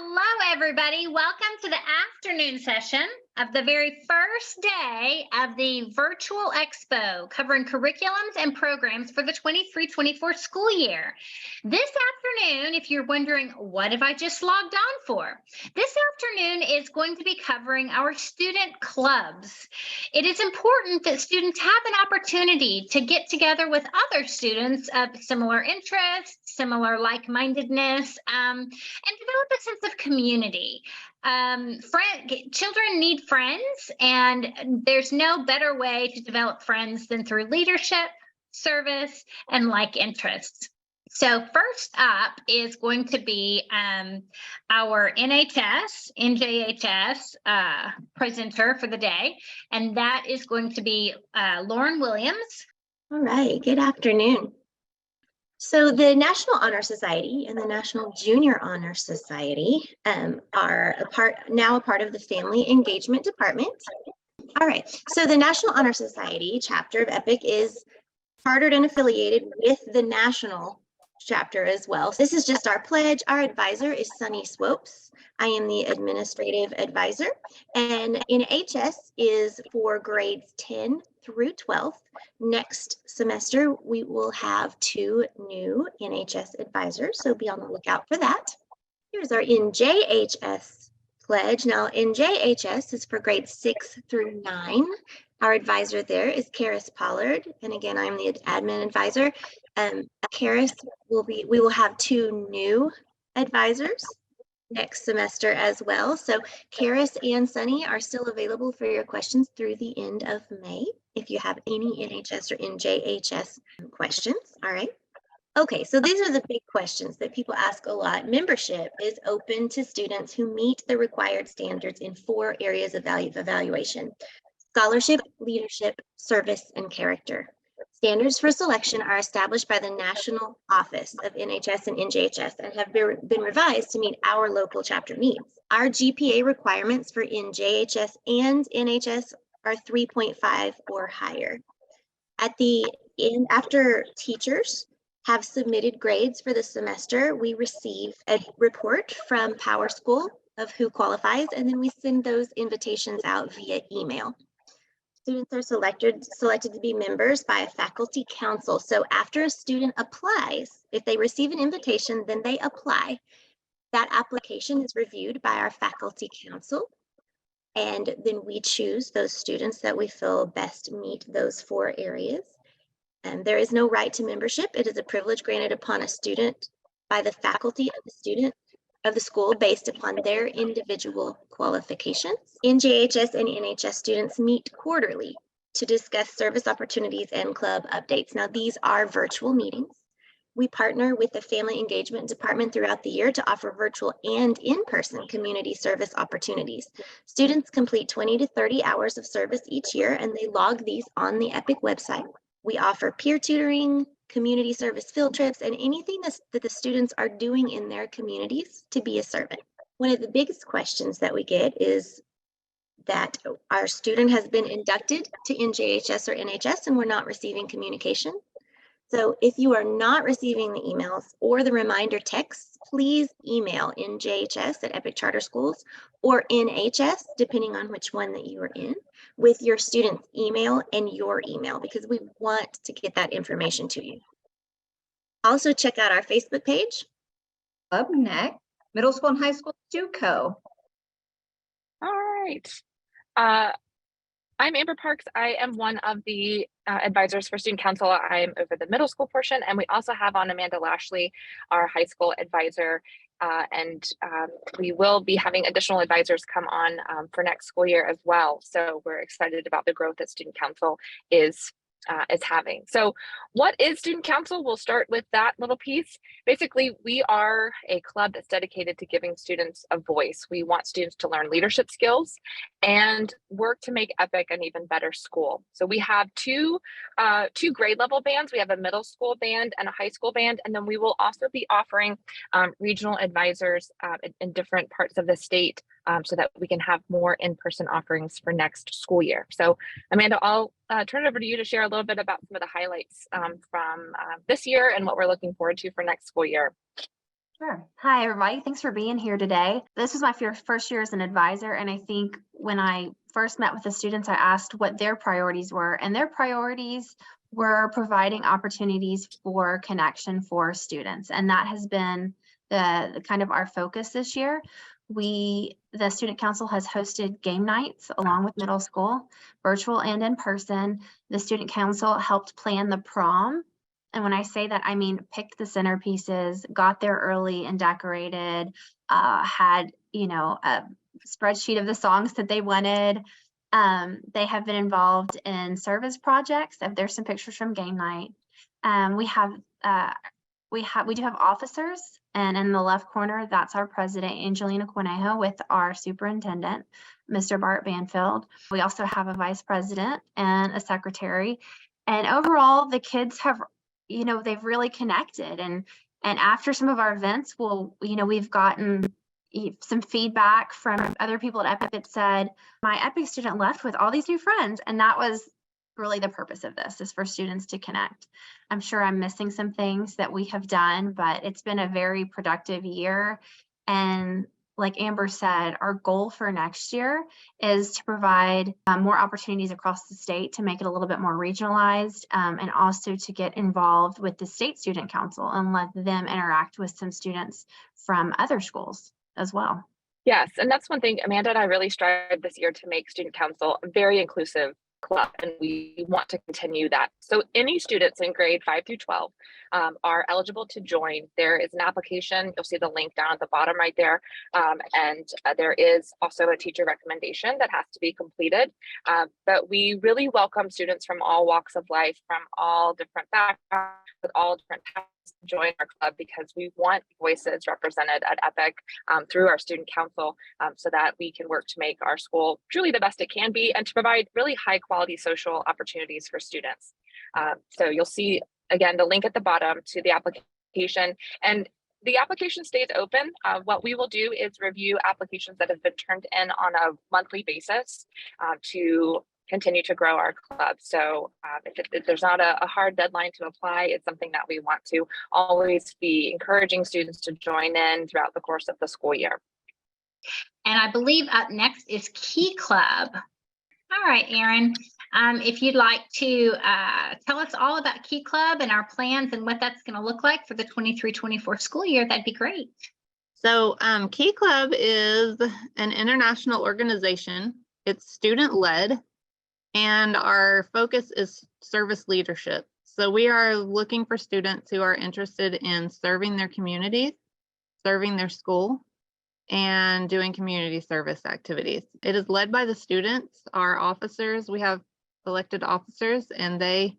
Hello, everybody. Welcome to the afternoon session of the very first day of the virtual Expo covering curriculums and programs for the 23-24 school year. This afternoon, if you're wondering, what have I just logged on for? This afternoon is going to be covering our student clubs. It is important that students have an opportunity to get together with other students of similar interests, similar like-mindedness, and develop a sense of community. Children need friends, and there's no better way to develop friends than through leadership, service, and like interests. So first up is going to be our NJHS presenter for the day, and that is going to be Lauren Williams. All right, good afternoon. So the National Honor Society and the National Junior Honor Society are now a part of the Family Engagement Department. All right, so the National Honor Society chapter of EPIC is chartered and affiliated with the National chapter as well. This is just our pledge. Our advisor is Sunny Swopes. I am the administrative advisor, and NHS is for grades 10 through 12th. Next semester, we will have 2 new NHS advisors, so be on the lookout for that. Here's our NJHS pledge. Now, NJHS is for grades 6 through 9. Our advisor there is Karis Pollard, and again, I'm the admin advisor. Karis we will have 2 new advisors next semester as well. So Karis and Sunny are still available for your questions through the end of May if you have any NHS or NJHS questions. All right. Okay, so these are the big questions that people ask a lot. Membership is open to students who meet the required standards in 4 areas of evaluation: scholarship, leadership, service, and character. Standards for selection are established by the National Office of NHS and NJHS and have been revised to meet our local chapter needs. Our GPA requirements for NJHS and NHS are 3.5 or higher. At the end, after teachers have submitted grades for the semester, we receive a report from PowerSchool of who qualifies, and then we send those invitations out via email. Students are selected to be members by a faculty council. So after a student applies, if they receive an invitation, then they apply. That application is reviewed by our faculty council, and then we choose those students that we feel best meet those 4 areas. And there is no right to membership. It is a privilege granted upon a student by the faculty of the school based upon their individual qualifications. NJHS and NHS students meet quarterly to discuss service opportunities and club updates. Now, these are virtual meetings. We partner with the Family Engagement Department throughout the year to offer virtual and in-person community service opportunities. Students complete 20 to 30 hours of service each year, and they log these on the EPIC website. We offer peer tutoring, community service field trips, and anything that the students are doing in their communities to be a servant. One of the biggest questions that we get is that our student has been inducted to NJHS or NHS and we're not receiving communication. So if you are not receiving the emails or the reminder texts, please email NJHS at EPIC Charter Schools or NHS, depending on which one that you are in, with your student's email and your email, because we want to get that information to you. Also check out our Facebook page. Up next, middle school and high school JUCO. All right. I'm Amber Parks. I am one of the advisors for Student Council. I'm over the middle school portion, and we also have on Amanda Lashley, our high school advisor, and we will be having additional advisors come on for next school year as well. So we're excited about the growth that Student Council is having. So what is Student Council? We'll start with that little piece. Basically, we are a club that's dedicated to giving students a voice. We want students to learn leadership skills and work to make EPIC an even better school. So we have two grade level bands. We have a middle school band and a high school band, and then we will also be offering regional advisors in different parts of the state so that we can have more in-person offerings for next school year. So Amanda, I'll turn it over to you to share a little bit about some of the highlights from this year and what we're looking forward to for next school year. Sure. Hi, everybody. Thanks for being here today. This is my first year as an advisor, and I think when I first met with the students, I asked what their priorities were, and their priorities were providing opportunities for connection for students, and that has been the kind of our focus this year. The Student Council has hosted game nights along with middle school, virtual and in person. The Student Council helped plan the prom. And when I say that, I mean, picked the centerpieces, got there early and decorated, had, a spreadsheet of the songs that they wanted. They have been involved in service projects. There's some pictures from game night. We do have officers, and in the left corner, that's our president, Angelina Conejo, with our superintendent, Mr. Bart Banfield. We also have a vice president and a secretary. And overall, the kids have, they've really connected. And after some of our events, we've gotten some feedback from other people at Epic that said, my Epic student left with all these new friends. And that was really the purpose of this, is for students to connect. I'm sure I'm missing some things that we have done, but it's been a very productive year. And like Amber said, our goal for next year is to provide more opportunities across the state to make it a little bit more regionalized, and also to get involved with the state student council and let them interact with some students from other schools as well. Yes, and that's one thing Amanda and I really strive this year to make student council a very inclusive club, and we want to continue that. So any students in grade 5 through 12 are eligible to join. There is an application. You'll see the link down at the bottom right there. And there is also a teacher recommendation that has to be completed. But we really welcome students from all walks of life, from all different backgrounds, with all different types to join our club, because we want voices represented at Epic through our student council, so that we can work to make our school truly the best it can be and to provide really high quality social opportunities for students. So you'll see, again, the link at the bottom to the application, and the application stays open. What we will do is review applications that have been turned in on a monthly basis to continue to grow our club. So if there's not a hard deadline to apply, it's something that we want to always be encouraging students to join in throughout the course of the school year. And I believe up next is Key Club. All right, Erin, if you'd like to tell us all about Key Club and our plans and what that's going to look like for the 23-24 school year, that'd be great. So Key Club is an international organization. It's student-led, and our focus is service leadership. So we are looking for students who are interested in serving their communities, serving their school, and doing community service activities. It is led by the students. Our officers, we have elected officers, and they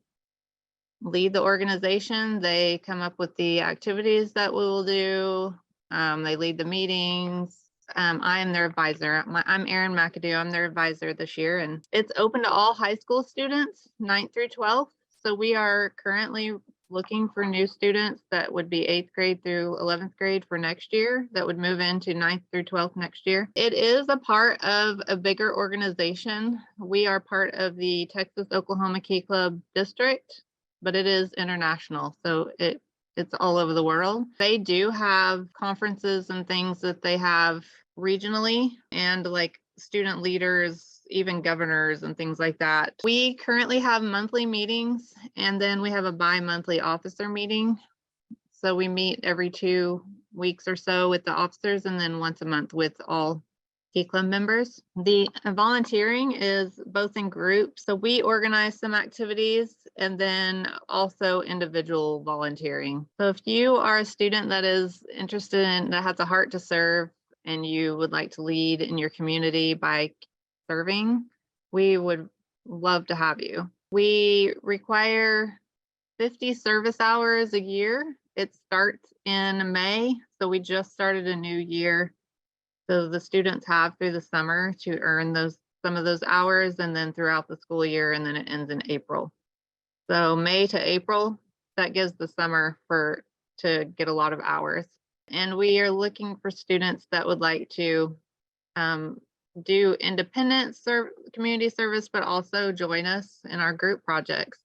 lead the organization. They come up with the activities that we will do. They lead the meetings. I am their advisor. I'm Erin McAdoo. I'm their advisor this year, and it's open to all high school students, 9th through 12th. So we are currently looking for new students that would be 8th grade through 11th grade for next year, that would move into 9th through 12th next year. It is a part of a bigger organization. We are part of the Texas-Oklahoma Key Club district, but it is international. So it's all over the world. They do have conferences and things that they have regionally, and like student leaders, even governors and things like that. We currently have monthly meetings, and then we have a bi-monthly officer meeting. So we meet every 2 weeks or so with the officers, and then once a month with all Key Club members. The volunteering is both in groups. So we organize some activities and then also individual volunteering. So if you are a student that is interested in, that has a heart to serve, and you would like to lead in your community by serving, we would love to have you. We require 50 service hours a year. It starts in May. So we just started a new year. So the students have through the summer to earn some of those hours, and then throughout the school year, and then it ends in April. So May to April, that gives the summer to get a lot of hours. And we are looking for students that would like to do independent community service, but also join us in our group projects.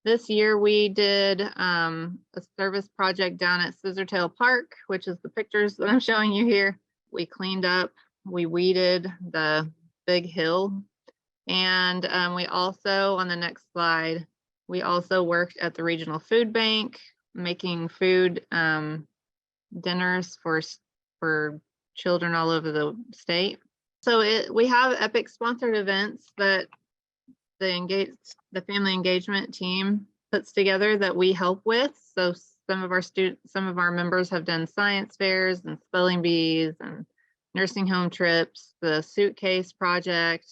This year we did a service project down at Scissortail Park, which is the pictures that I'm showing you here. We cleaned up, we weeded the big hill. And we also, on the next slide, we also worked at the regional food bank, making food dinners for children all over the state. So we have EPIC sponsored events that the family engagement team puts together that we help with. So some of our members have done science fairs and spelling bees and nursing home trips, the suitcase project.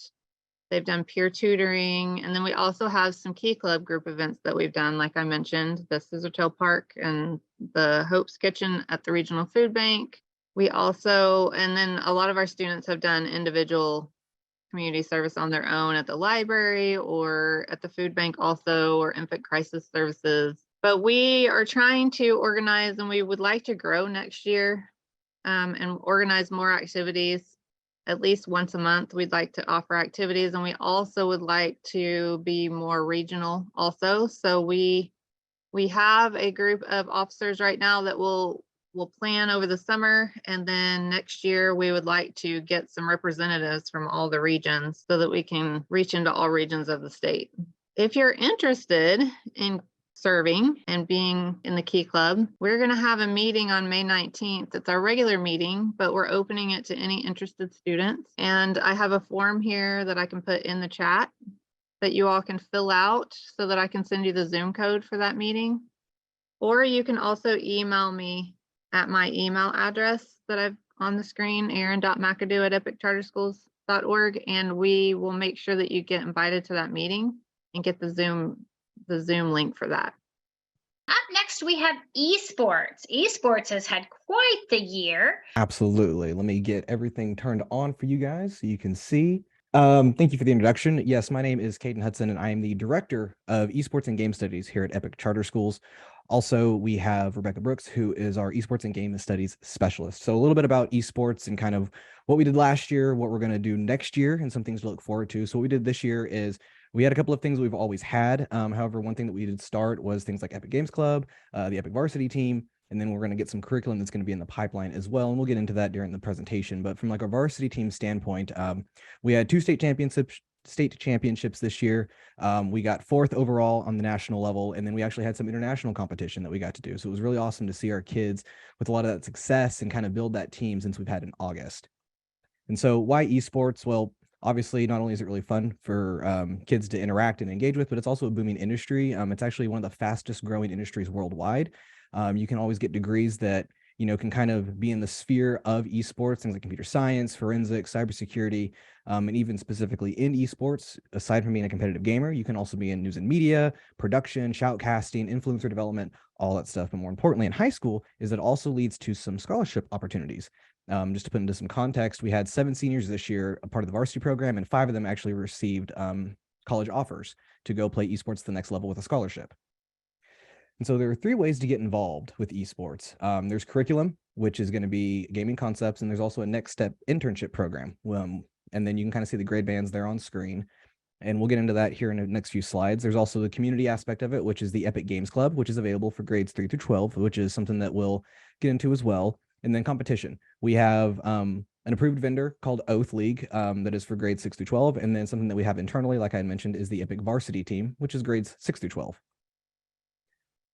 They've done peer tutoring. And then we also have some Key Club group events that we've done, like I mentioned, the Scissortail Park and the Hope's Kitchen at the Regional Food Bank. We also, and then a lot of our students have done individual community service on their own at the library or at the food bank also, or infant crisis services. But we are trying to organize, and we would like to grow next year and organize more activities. At least once a month, we'd like to offer activities, and we also would like to be more regional also. So we have a group of officers right now that will plan over the summer, and then next year we would like to get some representatives from all the regions so that we can reach into all regions of the state. If you're interested in serving and being in the Key Club, we're going to have a meeting on May 19th. It's our regular meeting, but we're opening it to any interested students. And I have a form here that I can put in the chat that you all can fill out so that I can send you the Zoom code for that meeting. Or you can also email me at my email address that I've on the screen, aaron.mcadoo@epiccharterschools.org, and we will make sure that you get invited to that meeting and get the Zoom link for that. Up next, we have eSports. eSports has had quite the year. Absolutely. Let me get everything turned on for you guys so you can see. Thank you for the introduction. Yes, my name is Caden Hudson, and I am the Director of Esports and Game Studies here at Epic Charter Schools. Also, we have Rebecca Brooks, who is our Esports and Game Studies Specialist. So a little bit about esports and kind of what we did last year, what we're going to do next year, and some things to look forward to. So what we did this year is we had a couple of things we've always had. However, one thing that we did start was things like Epic Games Club, the Epic Varsity team, and then we're going to get some curriculum that's going to be in the pipeline as well. And we'll get into that during the presentation. But from like a varsity team standpoint, we had 2 state championships this year. We got 4th overall on the national level. And then we actually had some international competition that we got to do. So it was really awesome to see our kids with a lot of that success and kind of build that team since we've had in August. And so why esports? Well, obviously, not only is it really fun for kids to interact and engage with, but it's also a booming industry. It's actually one of the fastest growing industries worldwide. You can always get degrees that, can kind of be in the sphere of esports, things like computer science, forensics, cybersecurity, and even specifically in esports, aside from being a competitive gamer, you can also be in news and media, production, shoutcasting, influencer development, all that stuff. But more importantly, in high school, is it also leads to some scholarship opportunities. Just to put into some context, we had 7 seniors this year, a part of the varsity program, and 5 of them actually received college offers to go play esports to the next level with a scholarship. And so there are 3 ways to get involved with esports. There's curriculum, which is going to be gaming concepts, and there's also a next step internship program. And then you can kind of see the grade bands there on screen. And we'll get into that here in the next few slides. There's also the community aspect of it, which is the Epic Games Club, which is available for grades 3 through 12, which is something that we'll get into as well. And then competition. We have an approved vendor called Oath League that is for grades 6 through 12. And then something that we have internally, like I mentioned, is the Epic Varsity team, which is grades 6 through 12.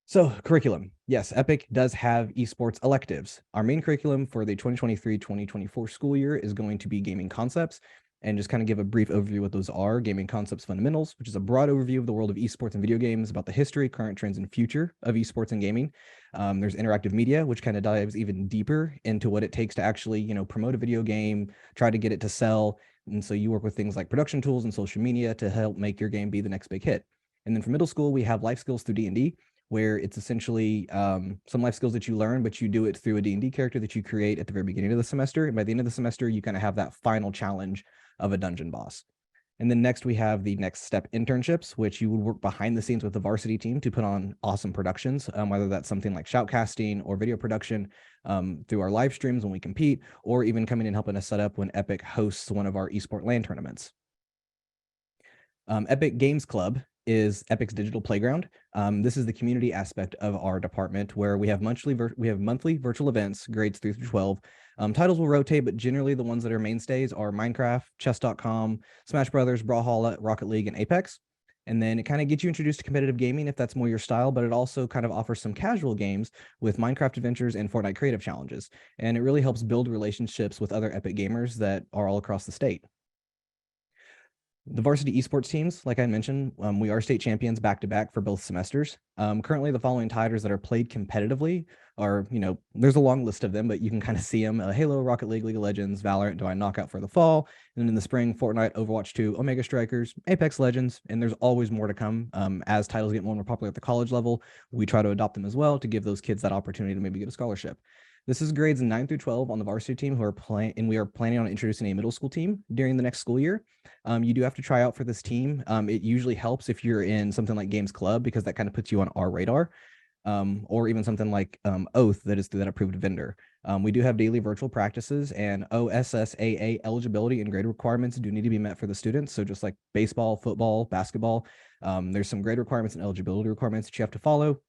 So curriculum. Yes, Epic does have esports electives. Our main curriculum for the 2023-2024 school year is going to be gaming concepts. And just kind of give a brief overview of what those are. Gaming Concepts Fundamentals, which is a broad overview of the world of esports and video games, about the history, current trends, and future of esports and gaming. There's Interactive Media, which kind of dives even deeper into what it takes to actually, promote a video game, try to get it to sell. And so you work with things like production tools and social media to help make your game be the next big hit. And then for middle school, we have life skills through D&D, where it's essentially some life skills that you learn, but you do it through a D&D character that you create at the very beginning of the semester. And by the end of the semester, you kind of have that final challenge of a dungeon boss. And then next we have the next step internships, which you would work behind the scenes with the varsity team to put on awesome productions, whether that's something like shoutcasting or video production through our live streams when we compete, or even coming and helping us set up when Epic hosts one of our eSport LAN tournaments. Epic Games Club is Epic's digital playground. This is the community aspect of our department where we have monthly virtual events, grades 3 through 12. Titles will rotate, but generally the ones that are mainstays are Minecraft, Chess.com, Smash Brothers, Brawlhalla, Rocket League, and Apex. And then it kind of gets you introduced to competitive gaming if that's more your style, but it also kind of offers some casual games with Minecraft Adventures and Fortnite Creative Challenges. And it really helps build relationships with other Epic gamers that are all across the state. The varsity esports teams, like I mentioned, we are state champions back-to-back for both semesters. Currently, the following titles that are played competitively are, there's a long list of them, but you can kind of see them. Halo, Rocket League, League of Legends, Valorant, Divine Knockout for the fall. And then in the spring, Fortnite, Overwatch 2, Omega Strikers, Apex Legends, and there's always more to come. As titles get more and more popular at the college level, we try to adopt them as well to give those kids that opportunity to maybe get a scholarship. This is grades 9 through 12 on the varsity team who are playing, and we are planning on introducing a middle school team during the next school year. You do have to try out for this team. It usually helps if you're in something like Games Club because that kind of puts you on our radar, or even something like Oath that is through that approved vendor. We do have daily virtual practices, and OSSAA eligibility and grade requirements do need to be met for the students. So just like baseball, football, basketball, there's some grade requirements and eligibility requirements that you have to follow.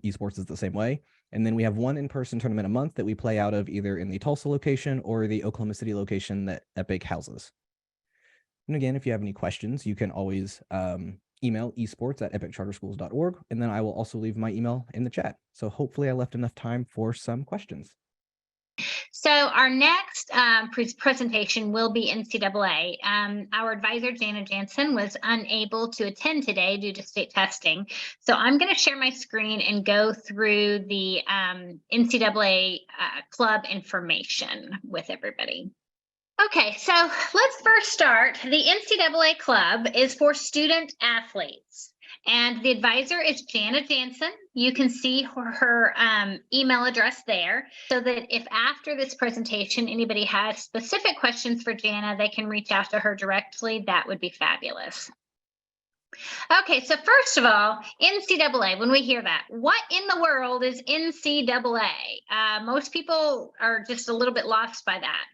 Esports is the same way. And then we have one in-person tournament a month that we play out of either in the Tulsa location or the Oklahoma City location that Epic houses. And again, if you have any questions, you can always email esports@epiccharterschools.org, and then I will also leave my email in the chat. So hopefully I left enough time for some questions. So our next presentation will be NCAA. Our advisor, Jana Jansen, was unable to attend today due to state testing. So I'm going to share my screen and go through the NCAA club information with everybody. Okay, so let's first start. The NCAA club is for student athletes. And the advisor is Jana Jansen. You can see her email address there so that if after this presentation anybody has specific questions for Jana, they can reach out to her directly. That would be fabulous. Okay, so first of all, NCAA, when we hear that, what in the world is NCAA? Most people are just a little bit lost by that.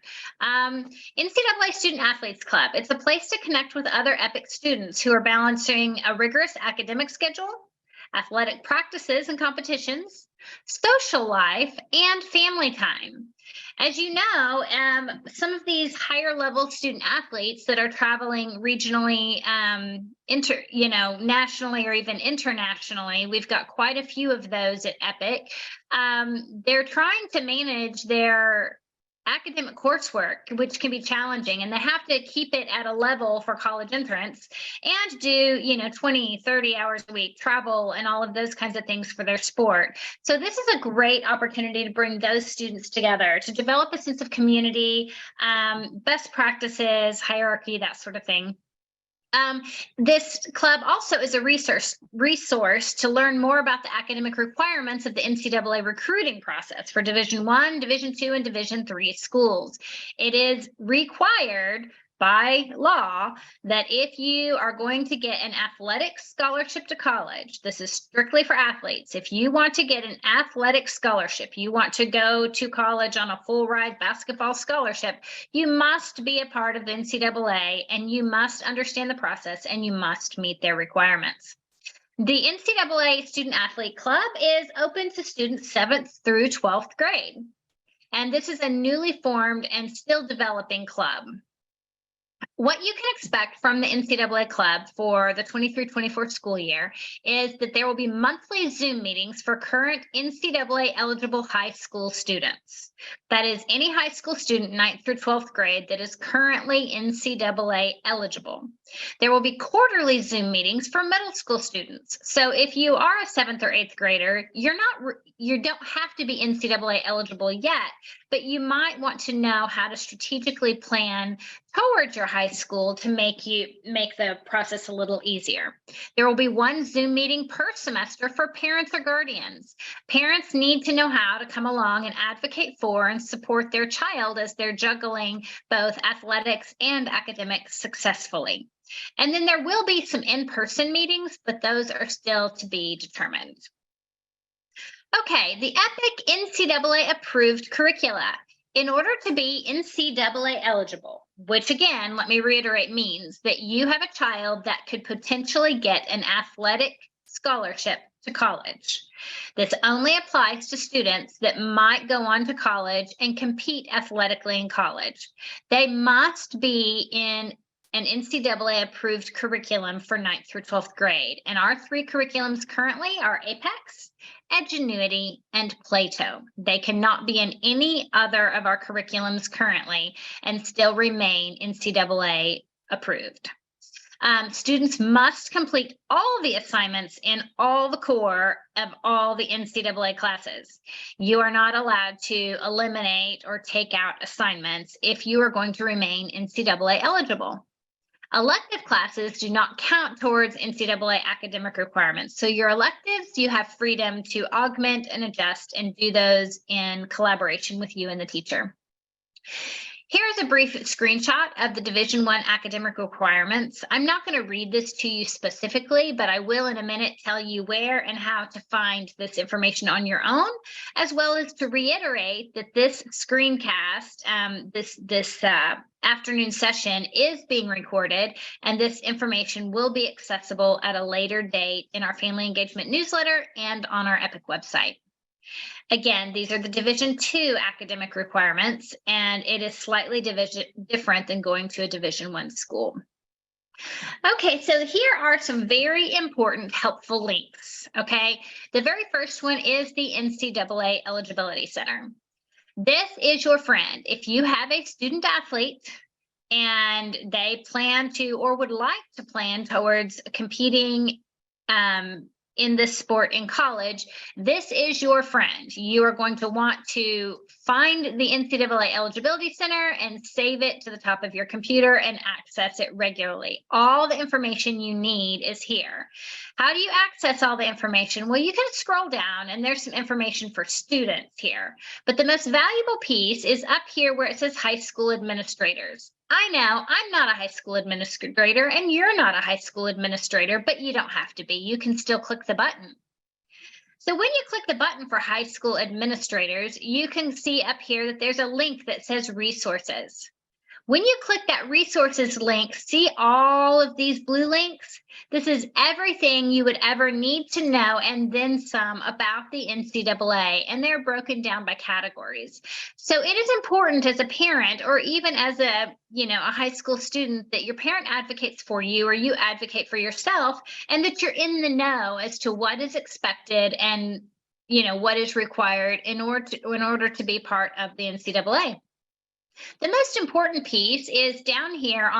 NCAA Student Athletes Club, it's a place to connect with other Epic students who are balancing a rigorous academic schedule, athletic practices and competitions, social life, and family time. As you know, some of these higher level student athletes that are traveling regionally, nationally or even internationally, we've got quite a few of those at Epic. They're trying to manage their academic coursework, which can be challenging, and they have to keep it at a level for college entrance and do 20 30 hours a week travel and all of those kinds of things for their sport. So this is a great opportunity to bring those students together to develop a sense of community, best practices, hierarchy, that sort of thing. This club also is a resource to learn more about the academic requirements of the NCAA recruiting process for Division I, Division II, and Division III schools. It is required by law that if you are going to get an athletic scholarship to college, this is strictly for athletes. If you want to get an athletic scholarship, you want to go to college on a full ride basketball scholarship, you must be a part of the NCAA and you must understand the process and you must meet their requirements. The NCAA Student Athlete Club is open to students 7th through 12th grade. And this is a newly formed and still developing club. What you can expect from the NCAA club for the 23-24 school year is that there will be monthly Zoom meetings for current NCAA eligible high school students. That is any high school student 9th through 12th grade that is currently NCAA eligible. There will be quarterly Zoom meetings for middle school students. So if you are a 7th or 8th grader, you don't have to be NCAA eligible yet, but you might want to know how to strategically plan towards your high school to make the process a little easier. There will be one Zoom meeting per semester for parents or guardians. Parents need to know how to come along and advocate for and support their child as they're juggling both athletics and academics successfully. And then there will be some in-person meetings, but those are still to be determined. Okay, the Epic NCAA approved curricula. In order to be NCAA eligible, which again, let me reiterate, means that you have a child that could potentially get an athletic scholarship to college. This only applies to students that might go on to college and compete athletically in college. They must be in an NCAA approved curriculum for 9th through 12th grade. And our 3 curriculums currently are Apex, Edgenuity, and Plato. They cannot be in any other of our curriculums currently and still remain NCAA approved. Students must complete all the assignments in all the core of all the NCAA classes. You are not allowed to eliminate or take out assignments if you are going to remain NCAA eligible. Elective classes do not count towards NCAA academic requirements. So your electives, you have freedom to augment and adjust and do those in collaboration with you and the teacher. Here's a brief screenshot of the Division I academic requirements. I'm not going to read this to you specifically, but I will in a minute tell you where and how to find this information on your own, as well as to reiterate that this screencast, this afternoon session is being recorded, and this information will be accessible at a later date in our family engagement newsletter and on our EPIC website. Again, these are the Division II academic requirements, and it is slightly different than going to a Division I school. Okay, so here are some very important helpful links, okay? The very first one is the NCAA Eligibility Center. This is your friend. If you have a student athlete and they plan to or would like to plan towards competing in this sport in college, this is your friend. You are going to want to find the NCAA Eligibility Center and save it to the top of your computer and access it regularly. All the information you need is here. How do you access all the information? Well, you can scroll down and there's some information for students here, but the most valuable piece is up here where it says high school administrators. I know I'm not a high school administrator and you're not a high school administrator, but you don't have to be. You can still click the button. So when you click the button for high school administrators, you can see up here that there's a link that says resources. When you click that resources link, see all of these blue links? This is everything you would ever need to know and then some about the NCAA, and they're broken down by categories. So it is important as a parent or even as a high school student that your parent advocates for you or you advocate for yourself, and that you're in the know as to what is expected and what is required in order to be part of the NCAA. The most important piece is down here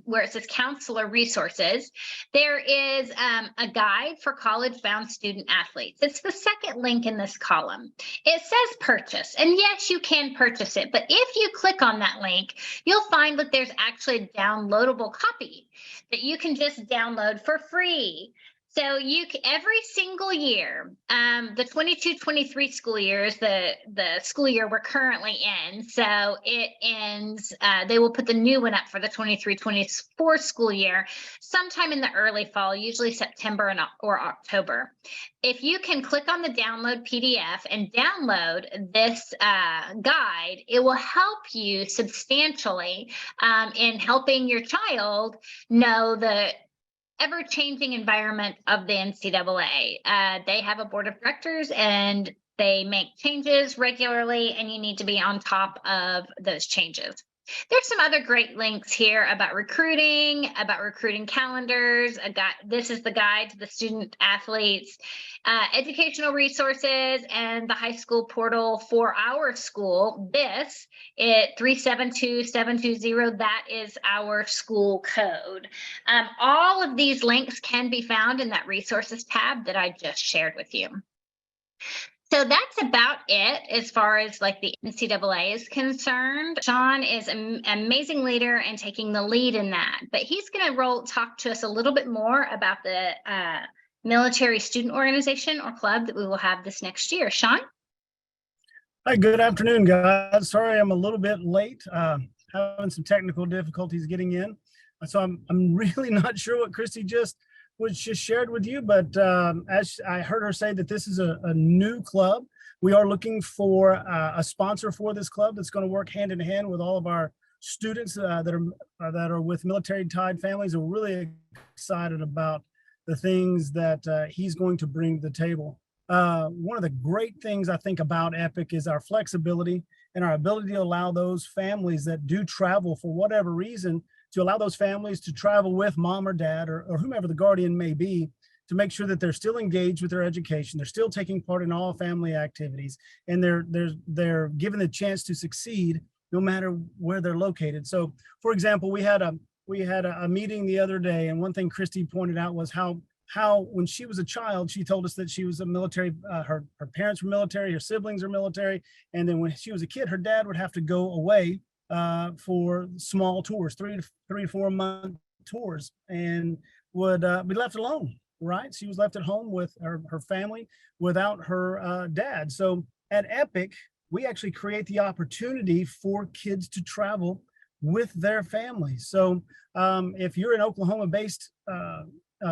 where it says counselor resources. There is a guide for college-bound student athletes. It's the second link in this column. It says purchase, and yes, you can purchase it, but if you click on that link, you'll find that there's actually a downloadable copy that you can just download for free. So every single year, the 22-23 school year is the school year we're currently in. So it ends, they will put the new one up for the 23-24 school year sometime in the early fall, usually September or October. If you can click on the download PDF and download this guide, it will help you substantially in helping your child know the ever-changing environment of the NCAA. They have a board of directors and they make changes regularly, and you need to be on top of those changes. There's some other great links here about recruiting calendars. This is the guide to the student athletes, educational resources, and the high school portal for our school. This 372720, that is our school code. All of these links can be found in that resources tab that I just shared with you. So that's about it as far as like the NCAA is concerned. Sean is an amazing leader and taking the lead in that, but he's going to talk to us a little bit more about the military student organization or club that we will have this next year. Sean? Hi, good afternoon, guys. Sorry I'm a little bit late, having some technical difficulties getting in. So I'm really not sure what Christy just shared with you, but as I heard her say that this is a new club. We are looking for a sponsor for this club that's going to work hand in hand with all of our students that are with military tied families. We're really excited about the things that he's going to bring to the table. One of the great things I think about Epic is our flexibility and our ability to allow those families that do travel for whatever reason, to allow those families to travel with mom or dad or whomever the guardian may be, to make sure that they're still engaged with their education, they're still taking part in all family activities, and they're given the chance to succeed no matter where they're located. So, for example, we had a meeting the other day, and one thing Christy pointed out was how when she was a child, she told us that she was a military, her parents were military, her siblings are military, and then when she was a kid, her dad would have to go away for small tours, 3 to 4 month tours, and would be left alone. Right, she was left at home with her family without her dad. So at Epic, we actually create the opportunity for kids to travel with their families. So if you're an Oklahoma-based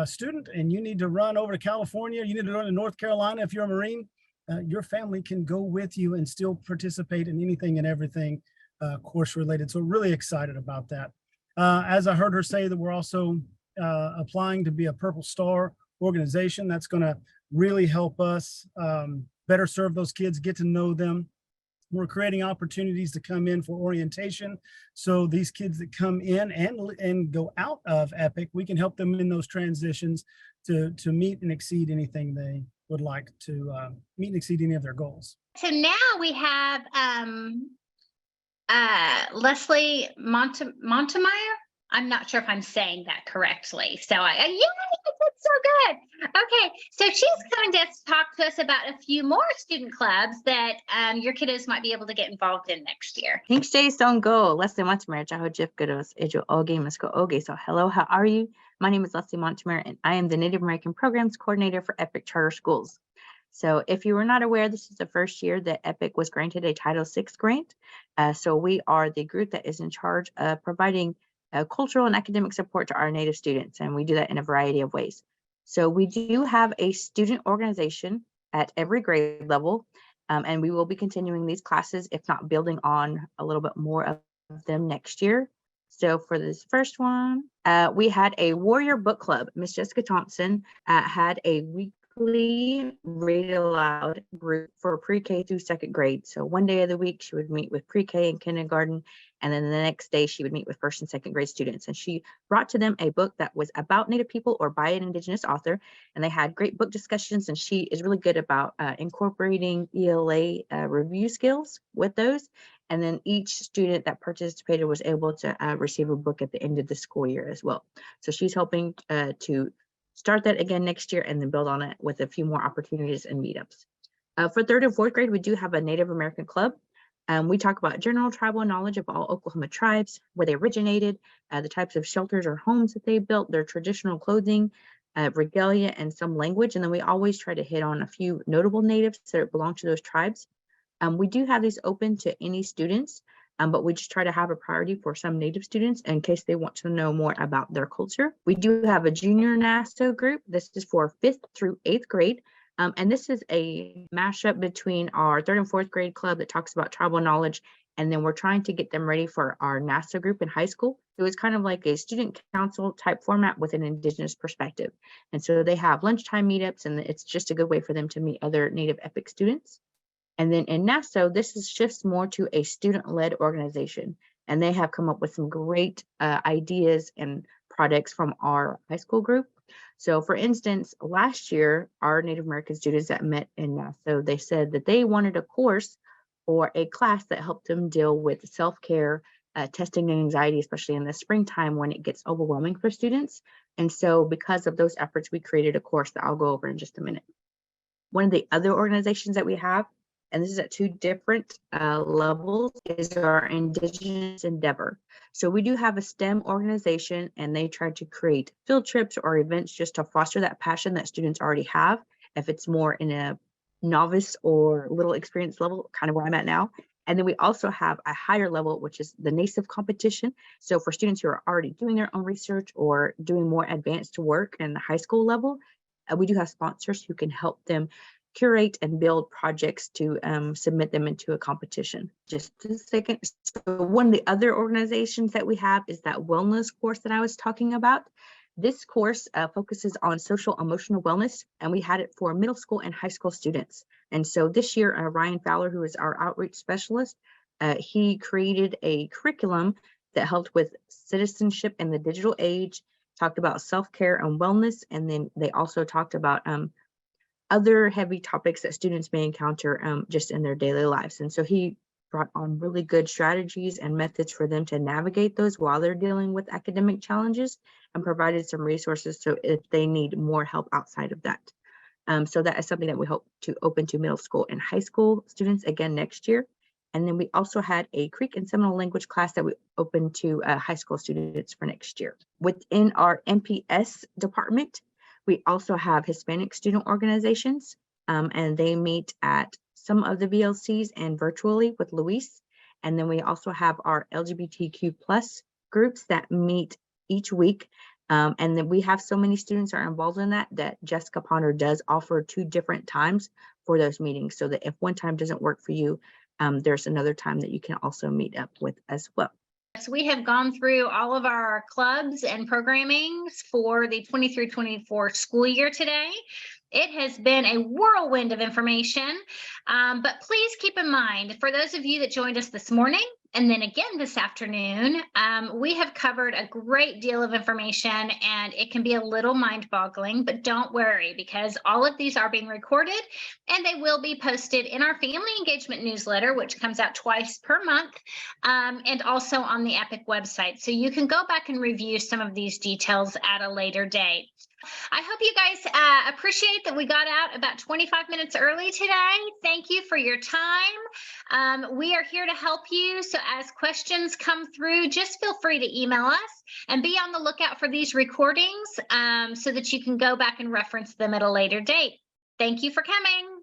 student and you need to run over to California, you need to run to North Carolina, if you're a Marine, your family can go with you and still participate in anything and everything course related. So really excited about that. As I heard her say, that we're also applying to be a Purple Star organization. That's going to really help us better serve those kids, get to know them. We're creating opportunities to come in for orientation. So these kids that come in and go out of Epic, we can help them in those transitions to meet and exceed anything they would like to meet and exceed any of their goals. So now we have Leslie Montemeyer. I'm not sure if I'm saying that correctly. So yeah, that's so good. Okay, so she's coming to talk to us about a few more student clubs that your kiddos might be able to get involved in next year. Thanks, Jay. Don't go. Leslie Montemer, Jaho Jeff Goodos, Ejo Oge, Musko Oge. So hello, how are you? My name is Leslie Montemer, and I am the Native American Programs Coordinator for Epic Charter Schools. So if you were not aware, this is the first year that Epic was granted a Title VI grant. So we are the group that is in charge of providing cultural and academic support to our Native students, and we do that in a variety of ways. So we do have a student organization at every grade level, and we will be continuing these classes, if not building on a little bit more of them next year. So for this first one, we had a Warrior Book Club. Miss Jessica Thompson had a weekly read aloud group for pre-K through second grade. So one day of the week, she would meet with pre-K and kindergarten, and then the next day she would meet with first and second grade students. And she brought to them a book that was about Native people or by an Indigenous author. And they had great book discussions. And she is really good about incorporating ELA review skills with those. And then each student that participated was able to receive a book at the end of the school year as well. So she's hoping to start that again next year and then build on it with a few more opportunities and meetups. For third and fourth grade, we do have a Native American club. We talk about general tribal knowledge of all Oklahoma tribes, where they originated, the types of shelters or homes that they built, their traditional clothing, regalia, and some language. And then we always try to hit on a few notable natives that belong to those tribes. We do have these open to any students, but we just try to have a priority for some Native students in case they want to know more about their culture. We do have a junior NASTO group. This is for 5th through 8th grade. And this is a mashup between our 3rd and 4th grade club that talks about tribal knowledge. And then we're trying to get them ready for our NASTO group in high school. It was kind of like a student council type format with an Indigenous perspective. And so they have lunchtime meetups, and it's just a good way for them to meet other Native Epic students. And then in NASTO, this shifts more to a student-led organization. And they have come up with some great ideas and projects from our high school group. So for instance, last year, our Native American students that met in NASTO, they said that they wanted a course or a class that helped them deal with self-care, testing and anxiety, especially in the springtime when it gets overwhelming for students. And so because of those efforts, we created a course that I'll go over in just a minute. One of the other organizations that we have, and this is at 2 different levels, is our Indigenous Endeavor. So we do have a STEM organization, and they try to create field trips or events just to foster that passion that students already have. If it's more in a novice or little experience level, kind of where I'm at now. And then we also have a higher level, which is the NASIV competition. So for students who are already doing their own research or doing more advanced work in the high school level, we do have sponsors who can help them curate and build projects to submit them into a competition. Just a second. So one of the other organizations that we have is that wellness course that I was talking about. This course focuses on social emotional wellness, and we had it for middle school and high school students. And so this year, Ryan Fowler, who is our outreach specialist, he created a curriculum that helped with citizenship in the digital age, talked about self-care and wellness, and then they also talked about other heavy topics that students may encounter just in their daily lives. And so he brought on really good strategies and methods for them to navigate those while they're dealing with academic challenges, and provided some resources so if they need more help outside of that. So that is something that we hope to open to middle school and high school students again next year. And then we also had a Creek and Seminole language class that we opened to high school students for next year. Within our MPS department, we also have Hispanic student organizations, and they meet at some of the VLCs and virtually with Luis. And then we also have our LGBTQ+ groups that meet each week. And then we have so many students are involved in that Jessica Ponder does offer 2 different times for those meetings, so that if one time doesn't work for you, there's another time that you can also meet up with as well. So we have gone through all of our clubs and programmings for the 23-24 school year today. It has been a whirlwind of information, but please keep in mind, for those of you that joined us this morning, and then again this afternoon, we have covered a great deal of information, and it can be a little mind-boggling, but don't worry, because all of these are being recorded and they will be posted in our family engagement newsletter, which comes out twice per month, and also on the EPIC website. So you can go back and review some of these details at a later date. I hope you guys appreciate that we got out about 25 minutes early today. Thank you for your time. We are here to help you. So as questions come through, just feel free to email us and be on the lookout for these recordings so that you can go back and reference them at a later date. Thank you for coming.